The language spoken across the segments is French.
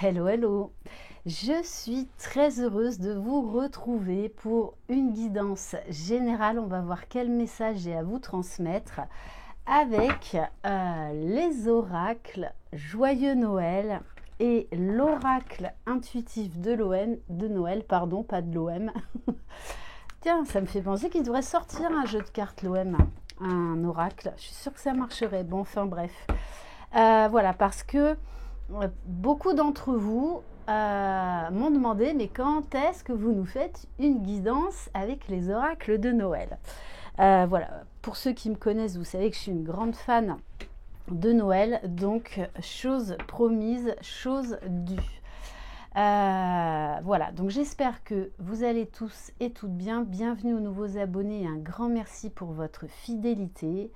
Hello, hello! Je suis très heureuse de vous retrouver pour une guidance générale. On va voir quel message j'ai à vous transmettre avec les oracles Joyeux Noël et l'oracle intuitif de Noël, pardon, pas de l'OM. Tiens, ça me fait penser qu'il devrait sortir un jeu de cartes l'OM, un oracle. Je suis sûre que ça marcherait. Bon, enfin bref. Voilà, parce que beaucoup d'entre vous m'ont demandé, mais quand est-ce que vous nous faites une guidance avec les oracles de Noël? Voilà, pour ceux qui me connaissent, vous savez que je suis une grande fan de Noël, donc chose promise, chose due. Voilà, donc j'espère que vous allez tous et toutes bien. Bienvenue aux nouveaux abonnés et un grand merci pour votre fidélité.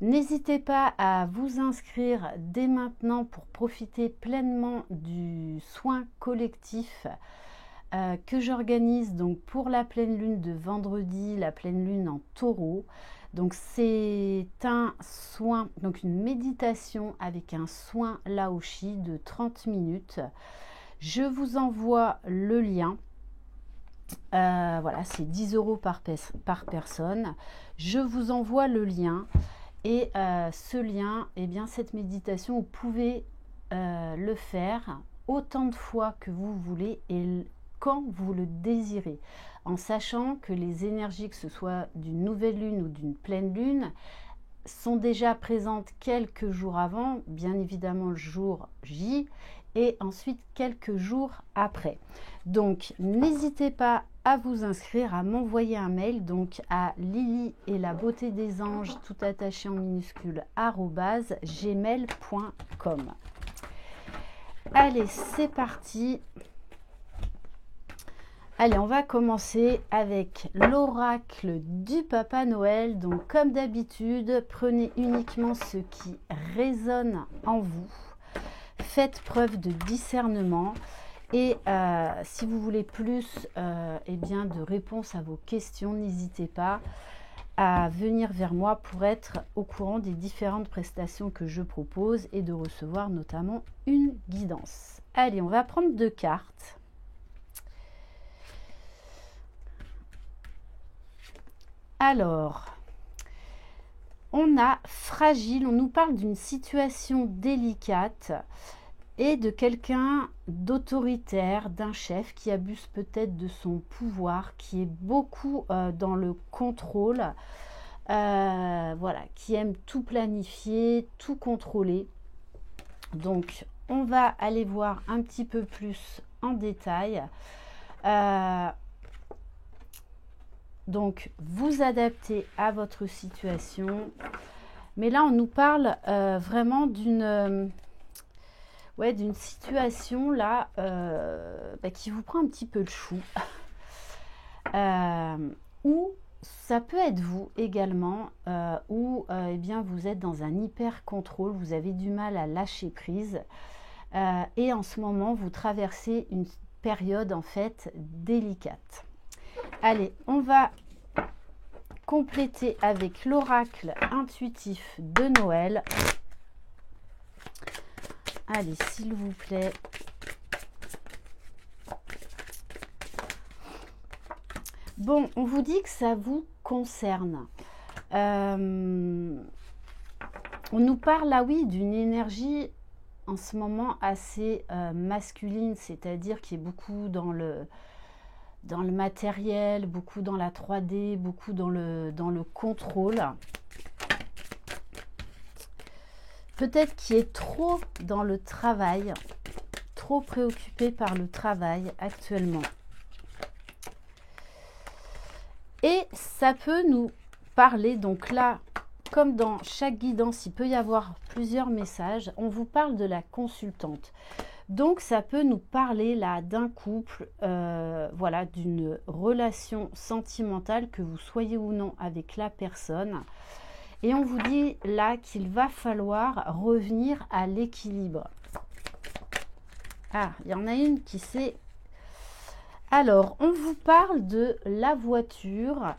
N'hésitez pas à vous inscrire dès maintenant pour profiter pleinement du soin collectif que j'organise donc pour la pleine lune de vendredi, la pleine lune en taureau. Donc c'est un soin, donc une méditation avec un soin Laoshi de 30 minutes. Je vous envoie le lien. Voilà, c'est 10 € par personne. Je vous envoie le lien. Et ce lien, eh bien, cette méditation, vous pouvez le faire autant de fois que vous voulez et quand vous le désirez, en sachant que les énergies, que ce soit d'une nouvelle lune ou d'une pleine lune, sont déjà présentes quelques jours avant, bien évidemment le jour J, et ensuite quelques jours après. Donc n'hésitez pas à vous inscrire, à m'envoyer un mail donc à Lily et la beauté des anges tout attaché en minuscule @gmail.com. Allez, c'est parti. Allez, on va commencer avec l'oracle du Papa Noël. Donc comme d'habitude, prenez uniquement ce qui résonne en vous. Faites preuve de discernement. Et si vous voulez plus eh bien, de réponses à vos questions, n'hésitez pas à venir vers moi pour être au courant des différentes prestations que je propose et de recevoir notamment une guidance. Allez, on va prendre 2 cartes. Alors, on a fragile, on nous parle d'une situation délicate et de quelqu'un d'autoritaire, d'un chef qui abuse peut-être de son pouvoir, qui est beaucoup dans le contrôle, voilà, qui aime tout planifier, tout contrôler. Donc, on va aller voir un petit peu plus en détail. Donc, vous adaptez à votre situation. Mais là, on nous parle vraiment d'une situation là qui vous prend un petit peu le chou. Ou ça peut être vous également, où eh bien, vous êtes dans un hyper contrôle, vous avez du mal à lâcher prise. Et en ce moment, vous traversez une période en fait délicate. Allez, on va compléter avec l'oracle intuitif de Noël. Allez, s'il vous plaît. Bon, on vous dit que ça vous concerne. On nous parle, là oui, d'une énergie en ce moment assez masculine, c'est-à-dire qui est beaucoup dans le matériel, beaucoup dans la 3D, beaucoup dans le contrôle. Peut-être qui est trop dans le travail, trop préoccupé par le travail actuellement. Et ça peut nous parler, donc là, comme dans chaque guidance, il peut y avoir plusieurs messages. On vous parle de la consultante. Donc, ça peut nous parler là d'un couple, voilà, d'une relation sentimentale, que vous soyez ou non avec la personne. Et on vous dit là qu'il va falloir revenir à l'équilibre. Ah, il y en a une qui s'est... Alors, on vous parle de la voiture,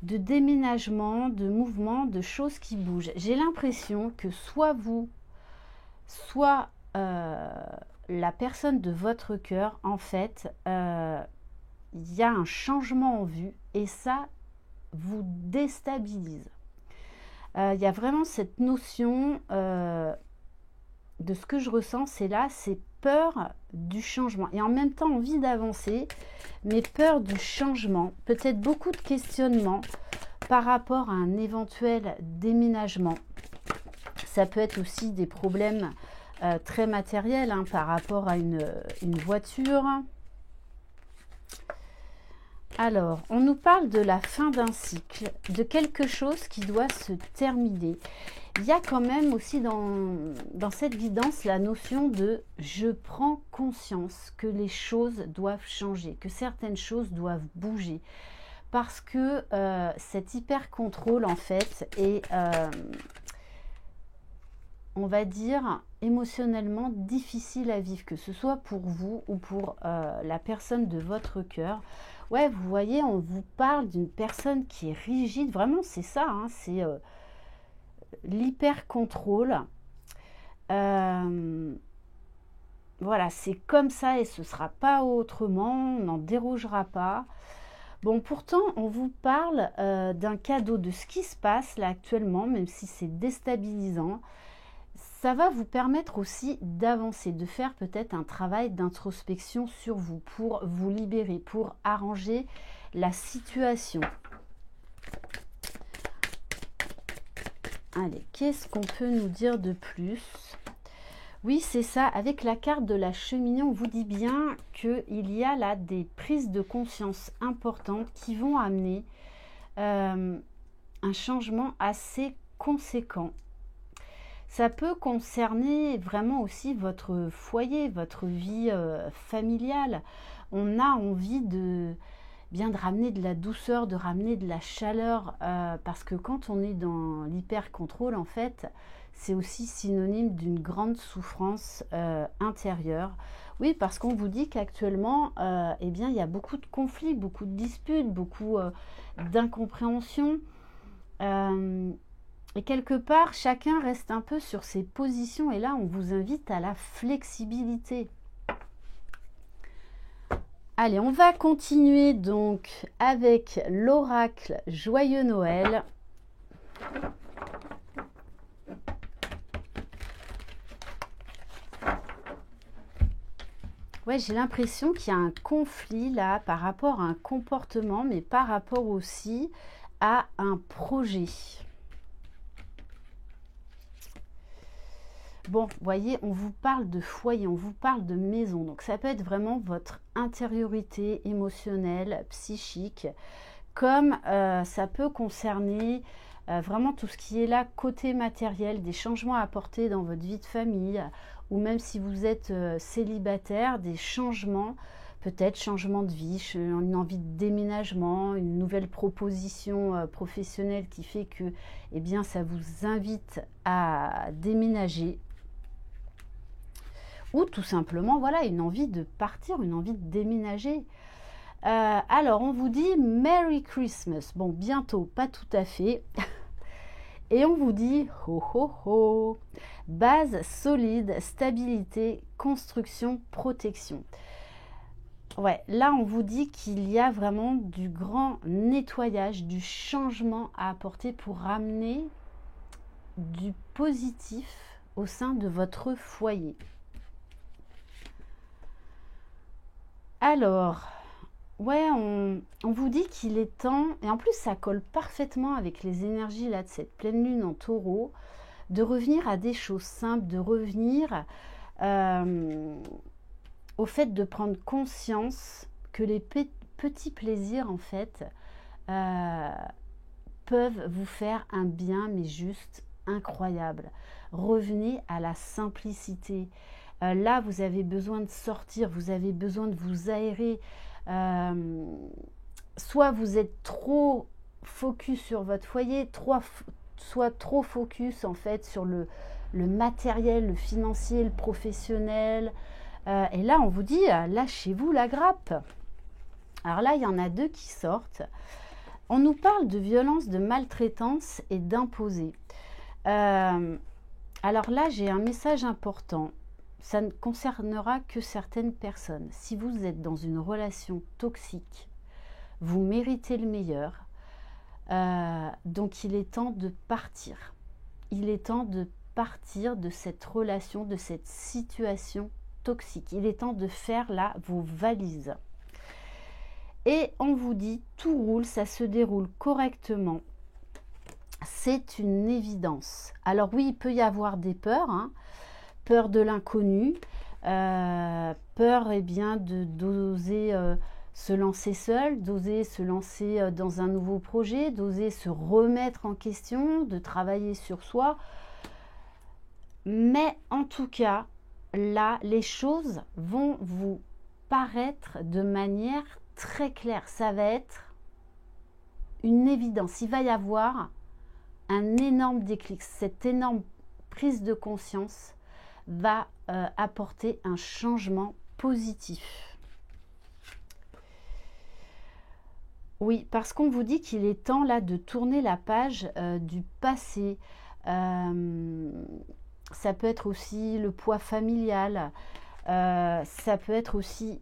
de déménagement, de mouvement, de choses qui bougent. J'ai l'impression que soit vous, soit la personne de votre cœur, en fait, il y a un changement en vue et ça vous déstabilise. Il y a vraiment cette notion de ce que je ressens, c'est là, c'est peur du changement et en même temps envie d'avancer, mais peur du changement, peut-être beaucoup de questionnements par rapport à un éventuel déménagement. Ça peut être aussi des problèmes très matériels hein, par rapport à une voiture. Alors, on nous parle de la fin d'un cycle, de quelque chose qui doit se terminer. Il y a quand même aussi dans cette guidance la notion de « je prends conscience que les choses doivent changer, que certaines choses doivent bouger ». Parce que cet hyper-contrôle, en fait, est, on va dire, émotionnellement difficile à vivre, que ce soit pour vous ou pour la personne de votre cœur. Ouais, vous voyez, on vous parle d'une personne qui est rigide, vraiment, c'est ça, hein, c'est l'hyper-contrôle. Voilà, c'est comme ça et ce ne sera pas autrement, on n'en dérogera pas. Bon, pourtant, on vous parle d'un cadeau, de ce qui se passe là actuellement, même si c'est déstabilisant. Ça va vous permettre aussi d'avancer, de faire peut-être un travail d'introspection sur vous, pour vous libérer, pour arranger la situation. Allez, qu'est-ce qu'on peut nous dire de plus ? Oui, c'est ça. Avec la carte de la cheminée, on vous dit bien qu'il y a là des prises de conscience importantes qui vont amener un changement assez conséquent. Ça peut concerner vraiment aussi votre foyer, votre vie familiale. On a envie de ramener de la douceur, de ramener de la chaleur, parce que quand on est dans l'hyper-contrôle, en fait, c'est aussi synonyme d'une grande souffrance intérieure. Oui, parce qu'on vous dit qu'actuellement, eh bien, il y a beaucoup de conflits, beaucoup de disputes, beaucoup d'incompréhension. Et quelque part, chacun reste un peu sur ses positions. Et là, on vous invite à la flexibilité. Allez, on va continuer donc avec l'oracle Joyeux Noël. Ouais, j'ai l'impression qu'il y a un conflit là par rapport à un comportement, mais par rapport aussi à un projet. Bon, vous voyez, on vous parle de foyer, on vous parle de maison. Donc, ça peut être vraiment votre intériorité émotionnelle, psychique, comme ça peut concerner vraiment tout ce qui est là, côté matériel, des changements à apporter dans votre vie de famille, ou même si vous êtes célibataire, des changements, peut-être changement de vie, une envie de déménagement, une nouvelle proposition professionnelle qui fait que, eh bien, ça vous invite à déménager. Ou tout simplement, voilà, une envie de partir, une envie de déménager. Alors, on vous dit Merry Christmas. Bon, bientôt, pas tout à fait. Et on vous dit ho ho ho. Base solide, stabilité, construction, protection. Ouais, là, on vous dit qu'il y a vraiment du grand nettoyage, du changement à apporter pour ramener du positif au sein de votre foyer. Alors, ouais, on vous dit qu'il est temps, et en plus ça colle parfaitement avec les énergies là de cette pleine lune en taureau, de revenir à des choses simples, de revenir au fait de prendre conscience que les petits plaisirs en fait peuvent vous faire un bien, mais juste incroyable. Revenez à la simplicité. Là, vous avez besoin de sortir, vous avez besoin de vous aérer. Soit vous êtes trop focus sur votre foyer, soit trop focus en fait sur le matériel, le financier, le professionnel. Et là, on vous dit, lâchez-vous la grappe. Alors là, il y en a deux qui sortent. On nous parle de violence, de maltraitance et d'imposer. Alors là, j'ai un message important. ça ne concernera que certaines personnes. Si vous êtes dans une relation toxique, vous méritez le meilleur. Donc il est temps de partir. Il est temps de partir de cette relation, de cette situation toxique. Il est temps de faire là vos valises. Et on vous dit, tout roule, ça se déroule correctement. C'est une évidence. Alors oui, il peut y avoir des peurs, hein. Peur de l'inconnu, peur d'oser se lancer seul, d'oser se lancer dans un nouveau projet, d'oser se remettre en question, de travailler sur soi. Mais en tout cas, là, les choses vont vous paraître de manière très claire. Ça va être une évidence. Il va y avoir un énorme déclic. Cette énorme prise de conscience va apporter un changement positif. Oui, parce qu'on vous dit qu'il est temps là de tourner la page du passé. Ça peut être aussi le poids familial. Ça peut être aussi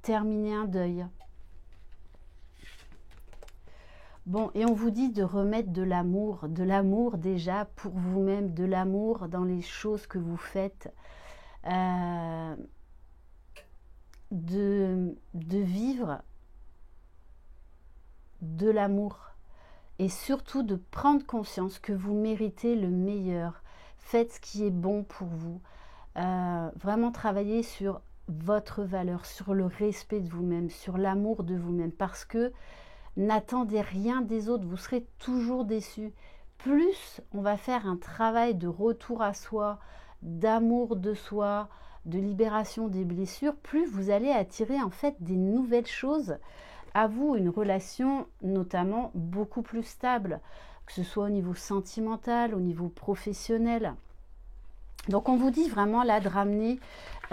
terminer un deuil. Bon, et on vous dit de remettre de l'amour déjà pour vous-même, de l'amour dans les choses que vous faites, de vivre de l'amour et surtout de prendre conscience que vous méritez le meilleur. Faites ce qui est bon pour vous. Vraiment travailler sur votre valeur, sur le respect de vous-même, sur l'amour de vous-même, parce que n'attendez rien des autres, vous serez toujours déçus. Plus on va faire un travail de retour à soi, d'amour de soi, de libération des blessures, plus vous allez attirer en fait des nouvelles choses à vous, une relation notamment beaucoup plus stable, que ce soit au niveau sentimental, au niveau professionnel. Donc on vous dit vraiment là de ramener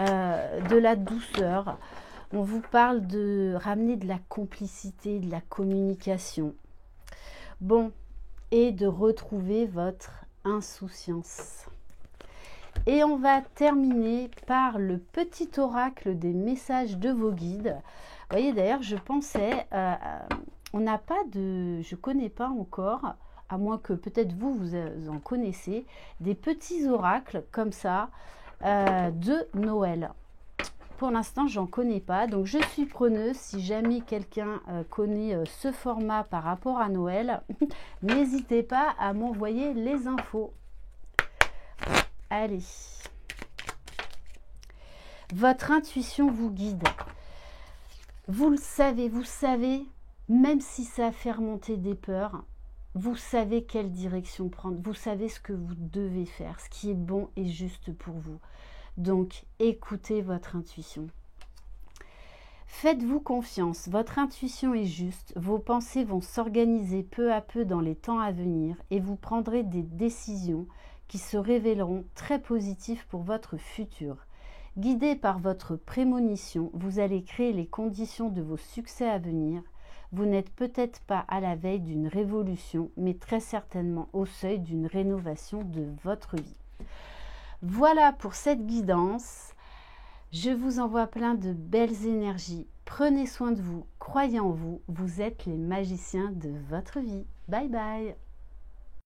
de la douceur. On vous parle de ramener de la complicité, de la communication. Bon, et de retrouver votre insouciance. Et on va terminer par le petit oracle des messages de vos guides. Vous voyez, d'ailleurs, je pensais, on n'a pas de, je ne connais pas encore, à moins que peut-être vous en connaissez, des petits oracles comme ça de Noël. Pour l'instant, j'en connais pas, donc je suis preneuse. Si jamais quelqu'un connaît ce format par rapport à Noël, n'hésitez pas à m'envoyer les infos. Allez. Votre intuition vous guide. Vous le savez, même si ça fait remonter des peurs, vous savez quelle direction prendre. Vous savez ce que vous devez faire, ce qui est bon et juste pour vous. Donc, écoutez votre intuition. Faites-vous confiance, votre intuition est juste, vos pensées vont s'organiser peu à peu dans les temps à venir et vous prendrez des décisions qui se révéleront très positives pour votre futur. Guidé par votre prémonition, vous allez créer les conditions de vos succès à venir. Vous n'êtes peut-être pas à la veille d'une révolution, mais très certainement au seuil d'une rénovation de votre vie. Voilà pour cette guidance. Je vous envoie plein de belles énergies. Prenez soin de vous, croyez en vous. Vous êtes les magiciens de votre vie. Bye bye.